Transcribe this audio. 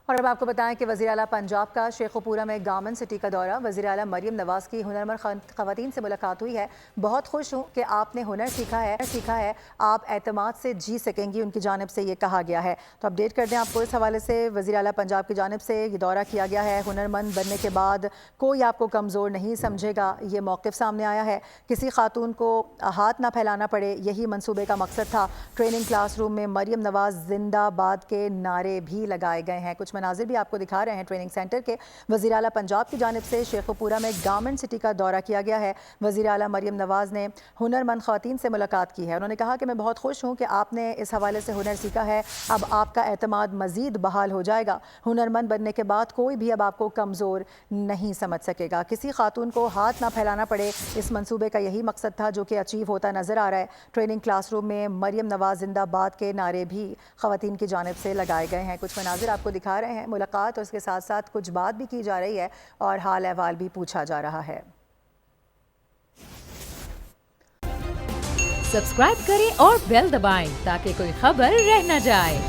اور اب آپ کو بتائیں کہ وزیر اعلیٰ پنجاب کا شیخ پورہ میں گارمنٹ سٹی کا دورہ۔ وزیر اعلیٰ مریم نواز کی ہنرمند خواتین سے ملاقات ہوئی ہے۔ بہت خوش ہوں کہ آپ نے ہنر سیکھا ہے، آپ اعتماد سے جی سکیں گی، ان کی جانب سے یہ کہا گیا ہے۔ تو اپ ڈیٹ کر دیں آپ کو اس حوالے سے وزیر اعلیٰ پنجاب کی جانب سے یہ دورہ کیا گیا ہے۔ ہنرمند بننے کے بعد کوئی آپ کو کمزور نہیں سمجھے گا، یہ موقف سامنے آیا ہے۔ کسی خاتون کو ہاتھ نہ پھیلانا پڑے، یہی منصوبے کا مقصد تھا۔ ٹریننگ کلاس روم میں مریم نواز زندہ باد کے نعرے بھی لگائے گئے ہیں۔ کچھ مناظر بھی آپ کو دکھا رہے ہیں ٹریننگ سینٹر کے۔ وزیر اعلیٰ پنجاب کی جانب سے شیخ پورہ میں گارمنٹ سٹی کا دورہ کیا گیا ہے۔ وزیر اعلیٰ مریم نواز نے ہنرمند خواتین سے ملاقات کی ہے۔ انہوں نے کہا کہ میں بہت خوش ہوں کہ آپ نے اس حوالے سے ہنر سیکھا ہے، اب آپ کا اعتماد مزید بحال ہو جائے گا۔ ہنرمند بننے کے بعد کوئی بھی اب آپ کو کمزور نہیں سمجھ سکے گا۔ کسی خاتون کو ہاتھ نہ پھیلانا پڑے، اس منصوبے کا یہی مقصد تھا جو کہ اچیو ہوتا نظر آ رہا ہے۔ ٹریننگ کلاس روم میں مریم نواز زندہ باد کے نعرے بھی خواتین کی جانب سے لگائے گئے ہیں۔ کچھ مناظر آپ کو دکھا رہے ہیں ملاقات، اور اس کے ساتھ ساتھ کچھ بات بھی کی جا رہی ہے اور حال احوال بھی پوچھا جا رہا ہے۔ سبسکرائب کریں اور بیل دبائیں تاکہ کوئی خبر رہ نہ جائے۔